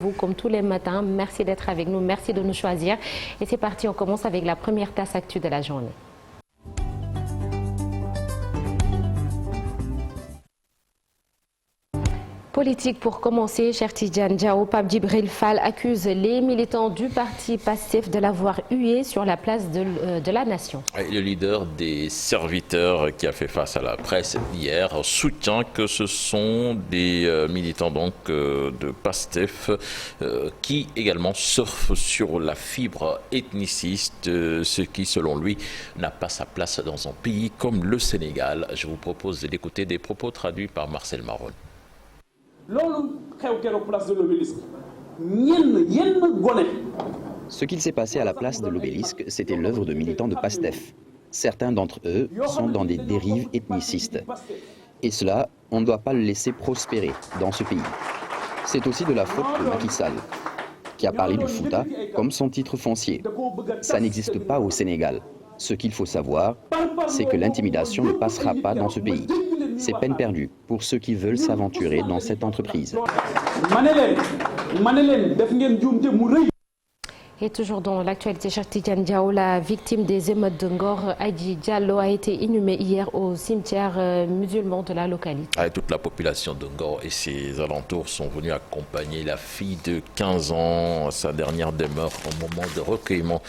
Vous, comme tous les matins, merci d'être avec nous, merci de nous choisir. Et c'est parti, on commence avec la première tasse actu de la journée. Politique pour commencer, Cheikh Tidiane Diao, Pape Djibril Fall accuse les militants du parti Pastef de l'avoir hué sur la place de la nation. Le leader des serviteurs qui a fait face à la presse hier soutient que ce sont des militants donc de Pastef qui également surfent sur la fibre ethniciste, ce qui selon lui n'a pas sa place dans un pays comme le Sénégal. Je vous propose d'écouter des propos traduits par Marcel Maron. Ce qu'il s'est passé à la place de l'obélisque, c'était l'œuvre de militants de Pastef. Certains d'entre eux sont dans des dérives ethnicistes. Et cela, on ne doit pas le laisser prospérer dans ce pays. C'est aussi de la faute de Macky Sall, qui a parlé du Fouta comme son titre foncier. Ça n'existe pas au Sénégal. Ce qu'il faut savoir, c'est que l'intimidation ne passera pas dans ce pays. C'est peine perdue pour ceux qui veulent s'aventurer dans cette entreprise. Et toujours dans l'actualité, Cheikh Tidiane Diao, la victime des émeutes de Ngor, Adji Diallo, a été inhumée hier au cimetière musulman de la localité. Toute la population de Ngor et ses alentours sont venus accompagner la fille de 15 ans à sa dernière demeure au moment de recueillement,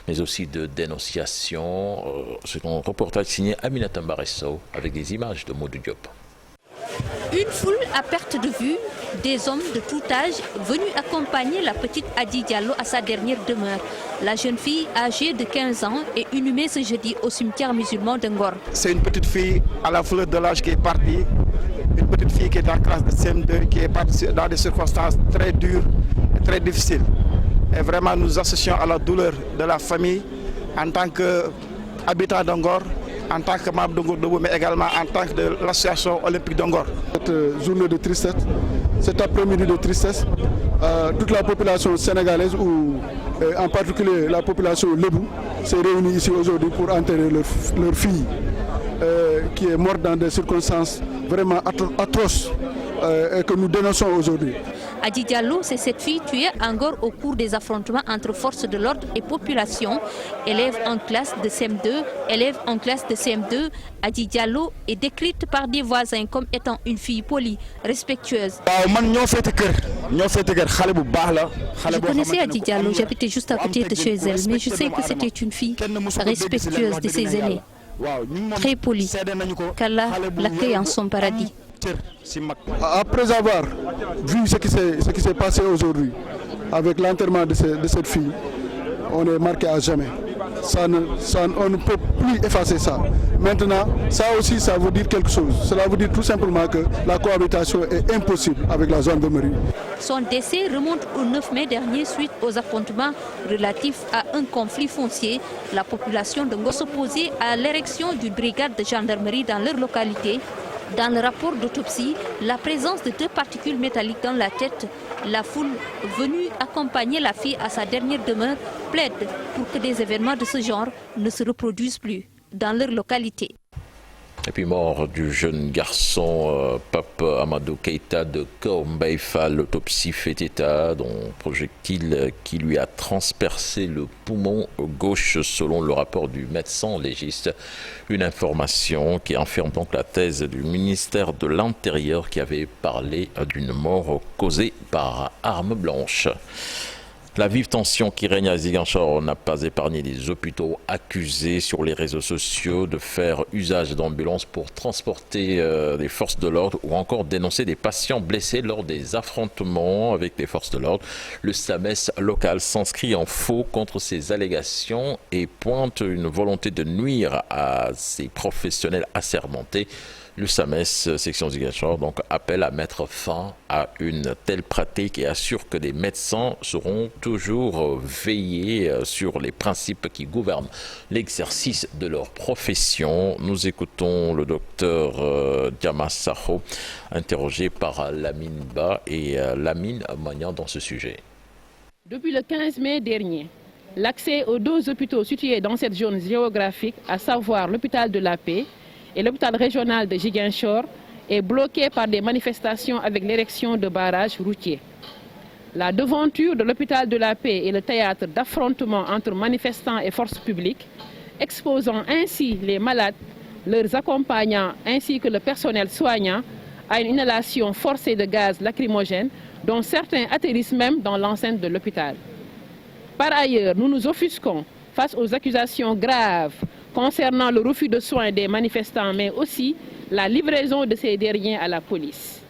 mais aussi de dénonciation. C'est un reportage signé Aminata Mbaresso avec des images de Modou Diop. Une foule à perte de vue, des hommes de tout âge venus accompagner la petite Adji Diallo à sa dernière demeure. La jeune fille âgée de 15 ans est inhumée ce jeudi au cimetière musulman de Ngor. C'est une petite fille à la fleur de l'âge qui est partie, une petite fille qui est en classe de CM2, qui est partie dans des circonstances très dures et très difficiles. Et vraiment nous associons à la douleur de la famille en tant qu'habitant d'Ngor, en tant que membre de Ngor, mais également en tant que de l'association olympique d'Ngor. Cette journée de tristesse, cet après-midi de tristesse, toute la population sénégalaise, ou en particulier la population Lebou, s'est réunie ici aujourd'hui pour enterrer leur fille, qui est morte dans des circonstances vraiment atroces et que nous dénonçons aujourd'hui. Adji Diallo, c'est cette fille tuée à Ngor au cours des affrontements entre forces de l'ordre et population. Élève en classe de CM2, Adji Diallo est décrite par des voisins comme étant une fille polie, respectueuse. Je connaissais Adji Diallo, j'habitais juste à côté de chez elle, mais je sais que c'était une fille respectueuse de ses aînés, très polie, qu'Allah l'accueille en son paradis. Après avoir vu ce qui s'est passé aujourd'hui avec l'enterrement de cette fille, on est marqué à jamais. On ne peut plus effacer ça. Maintenant, ça aussi, ça veut dire quelque chose. Cela veut dire tout simplement que la cohabitation est impossible avec la gendarmerie. Son décès remonte au 9 mai dernier suite aux affrontements relatifs à un conflit foncier. La population de Ngor s'opposait à l'érection d'une brigade de gendarmerie dans leur localité. Dans le rapport d'autopsie, la présence de 2 particules métalliques dans la tête, la foule venue accompagner la fille à sa dernière demeure plaide pour que des événements de ce genre ne se reproduisent plus dans leur localité. Et puis mort du jeune garçon Pape Amadou Keïta de Kormbaifa, l'autopsie fait état d'un projectile qui lui a transpercé le poumon gauche selon le rapport du médecin légiste. Une information qui infirme donc la thèse du ministère de l'Intérieur qui avait parlé d'une mort causée par arme blanche. La vive tension qui règne à Ziguinchor n'a pas épargné les hôpitaux accusés sur les réseaux sociaux de faire usage d'ambulances pour transporter des forces de l'ordre ou encore dénoncer des patients blessés lors des affrontements avec les forces de l'ordre. Le SAMES local s'inscrit en faux contre ces allégations et pointe une volonté de nuire à ces professionnels assermentés. Le SAMES, section Ziguinchor, donc appelle à mettre fin à une telle pratique et assure que les médecins seront toujours veillés sur les principes qui gouvernent l'exercice de leur profession. Nous écoutons le docteur Diama Sakho, interrogé par Lamine Ba et Lamine Magnan dans ce sujet. Depuis le 15 mai dernier, l'accès aux 2 hôpitaux situés dans cette zone géographique, à savoir l'hôpital de la Paix et l'hôpital régional de Ziguinchor, est bloqué par des manifestations avec l'érection de barrages routiers. La devanture de l'hôpital de la Paix est le théâtre d'affrontements entre manifestants et forces publiques, exposant ainsi les malades, leurs accompagnants ainsi que le personnel soignant à une inhalation forcée de gaz lacrymogène, dont certains atterrissent même dans l'enceinte de l'hôpital. Par ailleurs, nous nous offusquons face aux accusations graves concernant le refus de soins des manifestants, mais aussi la livraison de ces derniers à la police.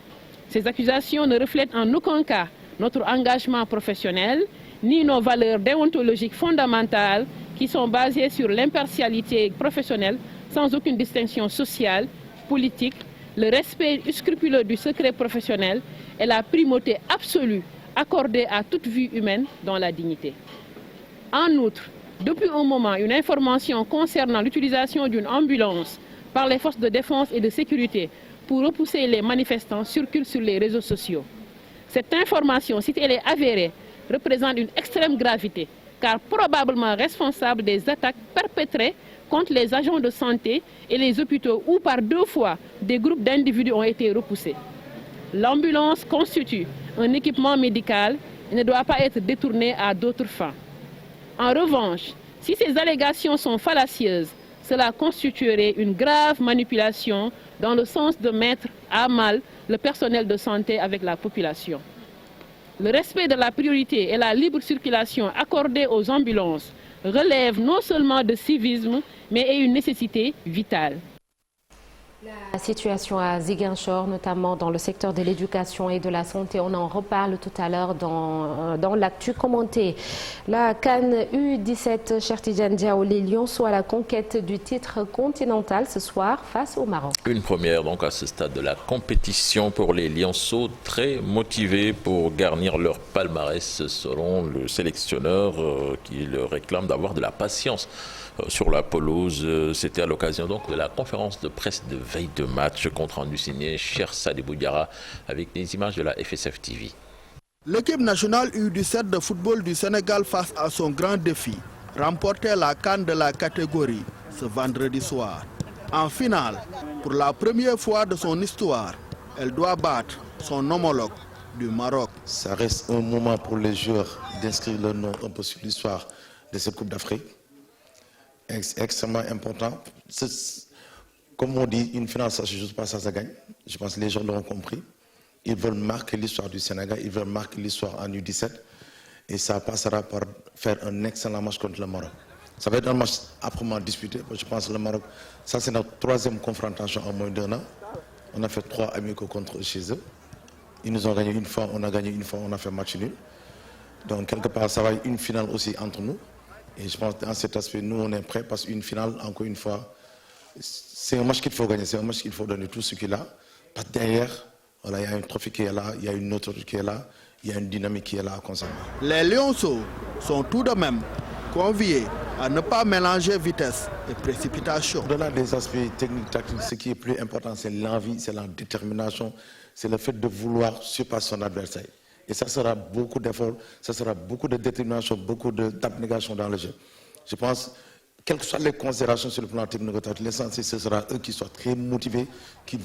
Ces accusations ne reflètent en aucun cas notre engagement professionnel, ni nos valeurs déontologiques fondamentales qui sont basées sur l'impartialité professionnelle sans aucune distinction sociale, politique, le respect scrupuleux du secret professionnel et la primauté absolue accordée à toute vie humaine dans la dignité. En outre, depuis un moment, une information concernant l'utilisation d'une ambulance par les forces de défense et de sécurité pour repousser les manifestants circule sur les réseaux sociaux. Cette information, si elle est avérée, représente une extrême gravité, car probablement responsable des attaques perpétrées contre les agents de santé et les hôpitaux où par 2 fois des groupes d'individus ont été repoussés. L'ambulance constitue un équipement médical et ne doit pas être détournée à d'autres fins. En revanche, si ces allégations sont fallacieuses, cela constituerait une grave manipulation dans le sens de mettre à mal le personnel de santé avec la population. Le respect de la priorité et la libre circulation accordée aux ambulances relève non seulement de civisme, mais est une nécessité vitale. La situation à Ziguinchor, notamment dans le secteur de l'éducation et de la santé, on en reparle tout à l'heure dans l'actu commenté. La CAN U17 Cheikh Tidiane Diao, les Lionceaux à la conquête du titre continental ce soir face au Maroc. Une première donc à ce stade de la compétition pour les Lionceaux, très motivés pour garnir leur palmarès selon le sélectionneur qui leur réclame d'avoir de la patience sur la pelouse. C'était à l'occasion donc de la conférence de presse de veille de match, compte rendu signé Cheikh Sadibou Diarra avec des images de la FSF TV. L'équipe nationale U17 de football du Sénégal face à son grand défi, remporter la CAN de la catégorie ce vendredi soir. En finale, pour la première fois de son histoire, elle doit battre son homologue du Maroc. Ça reste un moment pour les joueurs d'inscrire leur nom un peu sur l'histoire de cette Coupe d'Afrique. Extrêmement important. Comme on dit, une finale, ça ne se joue pas, ça se gagne. Je pense que les gens l'ont compris. Ils veulent marquer l'histoire du Sénégal, ils veulent marquer l'histoire en U17. Et ça passera par faire un excellent match contre le Maroc. Ça va être un match âprement disputé. Je pense que le Maroc, ça c'est notre 3e confrontation en moins d'1 an. On a fait 3 amicaux contre chez eux. Ils nous ont gagné une fois, on a gagné une fois, on a fait match nul. Donc quelque part, ça va être une finale aussi entre nous. Et je pense que dans cet aspect, nous, on est prêts parce qu'une finale, encore une fois, c'est un match qu'il faut gagner, c'est un match qu'il faut donner tout ce qu'il a. Parce que derrière, voilà, il y a un trophée qui est là, il y a une autre qui est là, il y a une dynamique qui est là à conserver. Les Lionceaux sont tout de même conviés à ne pas mélanger vitesse et précipitation. Au-delà des aspects techniques, tactiques, ce qui est plus important, c'est l'envie, c'est la détermination, c'est le fait de vouloir surpasser son adversaire. Et ça sera beaucoup d'efforts, ça sera beaucoup de détermination, beaucoup d'abnégation dans le jeu. Je pense, quelles que soient les considérations sur le plan technique, l'essentiel, ce sera eux qui soient très motivés, qu'ils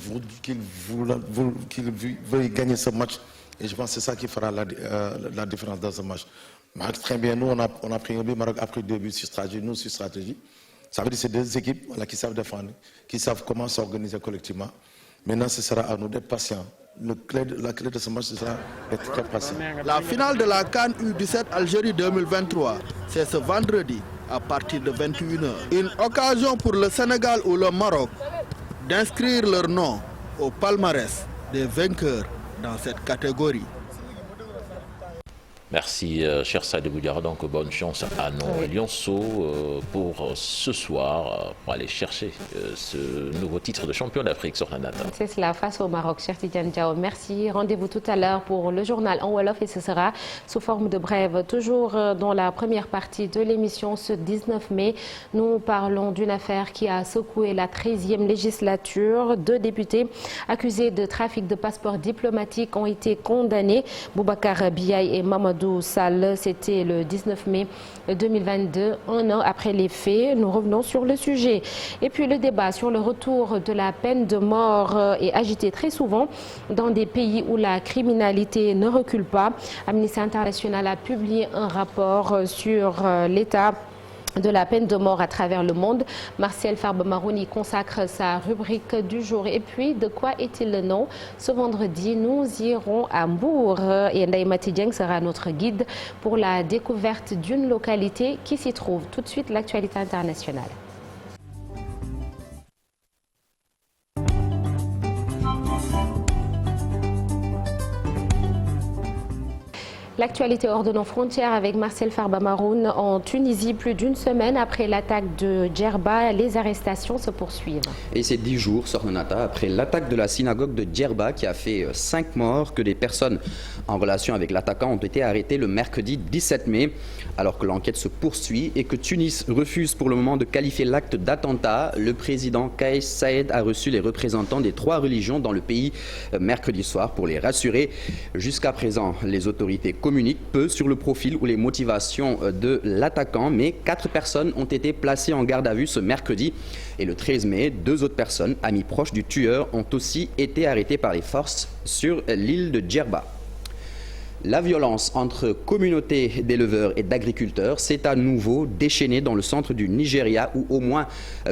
veuillent gagner ce match. Et je pense que c'est ça qui fera la différence dans ce match. Maroc, très bien, nous, on a pris un but, Maroc a pris 2 buts sur stratégie, nous sur stratégie. Ça veut dire que c'est 2 équipes voilà, qui savent défendre, qui savent comment s'organiser collectivement. Maintenant, ce sera à nous d'être patients. La clé de ce match sera d'être très patient. La finale de la CAN U17 Algérie 2023, c'est ce vendredi à partir de 21h. Une occasion pour le Sénégal ou le Maroc d'inscrire leur nom au palmarès des vainqueurs dans cette catégorie. Merci, cher Sadibou Diarra. Donc, bonne chance à nos Lionceaux pour ce soir, pour aller chercher ce nouveau titre de champion d'Afrique sur la date. C'est cela, face au Maroc. Cheikh Tidiane Diao, merci. Rendez-vous tout à l'heure pour le journal en Wolof et ce sera sous forme de brève. Toujours dans la première partie de l'émission, ce 19 mai, nous parlons d'une affaire qui a secoué la 13e législature. 2 députés accusés de trafic de passeports diplomatiques ont été condamnés. Boubacar Biaye et Mamadou Mamadou Sall. C'était le 19 mai 2022, un an après les faits. Nous revenons sur le sujet. Et puis le débat sur le retour de la peine de mort est agité très souvent dans des pays où la criminalité ne recule pas. Amnesty International a publié un rapport sur l'état de la peine de mort à travers le monde. Martial Farba-Maroun y consacre sa rubrique du jour. Et puis, de quoi est-il le nom? Ce vendredi, nous irons à Mbour et Ndaye Mati Dieng sera notre guide pour la découverte d'une localité qui s'y trouve. Tout de suite, l'actualité internationale. L'actualité hors de nos frontières avec Martial Farba-Maroun en Tunisie. Plus d'une semaine après l'attaque de Djerba, les arrestations se poursuivent. Et c'est 10 jours, Sornonata, après l'attaque de la synagogue de Djerba qui a fait 5 morts, que des personnes en relation avec l'attaquant ont été arrêtées le mercredi 17 mai, alors que l'enquête se poursuit et que Tunis refuse pour le moment de qualifier l'acte d'attentat. Le président Kais Saïed a reçu les représentants des 3 religions dans le pays mercredi soir pour les rassurer. Jusqu'à présent, les autorités communique peu sur le profil ou les motivations de l'attaquant, mais 4 personnes ont été placées en garde à vue ce mercredi. Et le 13 mai, 2 autres personnes, amies proches du tueur, ont aussi été arrêtées par les forces sur l'île de Djerba. La violence entre communautés d'éleveurs et d'agriculteurs s'est à nouveau déchaînée dans le centre du Nigeria où au moins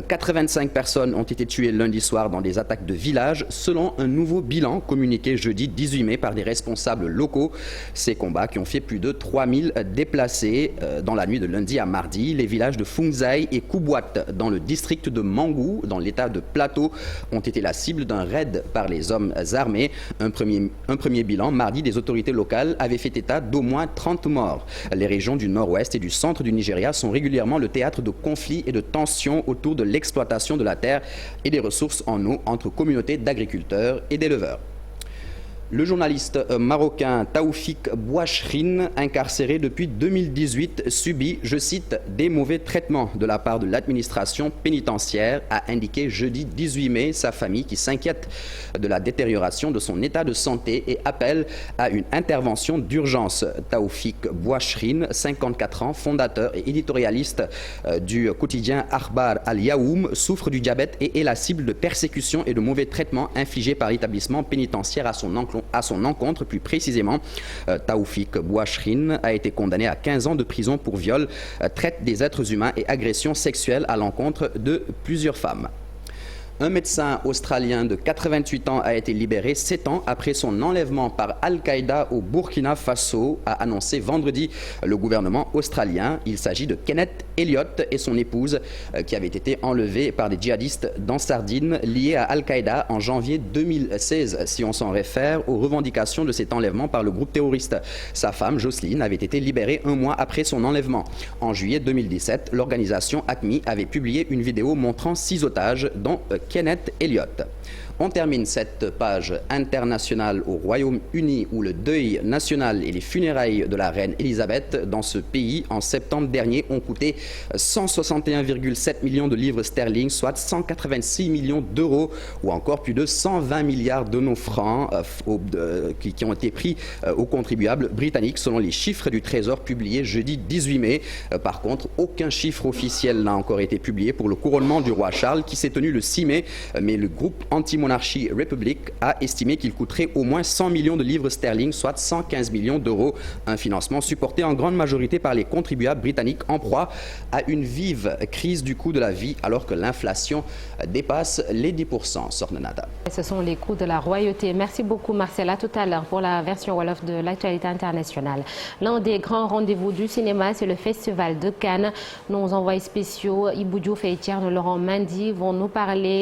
85 personnes ont été tuées lundi soir dans des attaques de villages selon un nouveau bilan communiqué jeudi 18 mai par des responsables locaux. Ces combats qui ont fait plus de 3000 déplacés dans la nuit de lundi à mardi. Les villages de Fungzai et Koubouat dans le district de Mangou dans l'état de Plateau ont été la cible d'un raid par les hommes armés. Un premier bilan mardi des autorités locales avait fait état d'au moins 30 morts. Les régions du nord-ouest et du centre du Nigeria sont régulièrement le théâtre de conflits et de tensions autour de l'exploitation de la terre et des ressources en eau entre communautés d'agriculteurs et d'éleveurs. Le journaliste marocain Taoufik Bouachrine, incarcéré depuis 2018, subit, je cite, des mauvais traitements de la part de l'administration pénitentiaire, a indiqué jeudi 18 mai sa famille qui s'inquiète de la détérioration de son état de santé et appelle à une intervention d'urgence. Taoufik Bouachrine, 54 ans, fondateur et éditorialiste du quotidien Akhbar al-Yaoum, souffre du diabète et est la cible de persécutions et de mauvais traitements infligés par l'établissement pénitentiaire à son encontre. Plus précisément, Taoufik Bouachrine a été condamné à 15 ans de prison pour viol, traite des êtres humains et agression sexuelle à l'encontre de plusieurs femmes. Un médecin australien de 88 ans a été libéré 7 ans après son enlèvement par Al-Qaïda au Burkina Faso, a annoncé vendredi le gouvernement australien. Il s'agit de Kenneth Elliott et son épouse qui avaient été enlevés par des djihadistes dans Sardine liés à Al-Qaïda en janvier 2016, si on s'en réfère aux revendications de cet enlèvement par le groupe terroriste. Sa femme, Jocelyne, avait été libérée 1 mois après son enlèvement. En juillet 2017, l'organisation ACMI avait publié une vidéo montrant 6 otages, dont Kenneth Elliott. On termine cette page internationale au Royaume-Uni où le deuil national et les funérailles de la reine Elisabeth dans ce pays en septembre dernier ont coûté 161,7 millions de livres sterling, soit 186 millions d'euros ou encore plus de 120 milliards de nos francs qui ont été pris aux contribuables britanniques selon les chiffres du Trésor publiés jeudi 18 mai. Par contre, aucun chiffre officiel n'a encore été publié pour le couronnement du roi Charles qui s'est tenu le 6 mai, mais le groupe anti-monarchie Republic a estimé qu'il coûterait au moins 100 millions de livres sterling, soit 115 millions d'euros. Un financement supporté en grande majorité par les contribuables britanniques en proie à une vive crise du coût de la vie alors que l'inflation dépasse les 10%. Sornenada. Ce sont les coûts de la royauté. Merci beaucoup Marcel. À tout à l'heure pour la version Wolof de l'actualité internationale. L'un des grands rendez-vous du cinéma, c'est le Festival de Cannes. Nos envoyés spéciaux Ibou Diouf et Thierno Laurent Mendy vont nous parler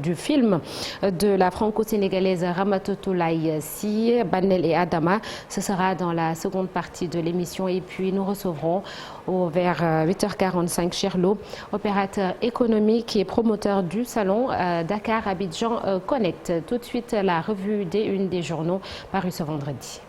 du film de la franco-sénégalaise Ramatoulaye Sy, Banel et Adama. Ce sera dans la seconde partie de l'émission. Et puis nous recevrons vers 8h45 Cherlo, opérateur économique et promoteur du salon Dakar Abidjan Connect. Tout de suite la revue des unes des journaux parue ce vendredi.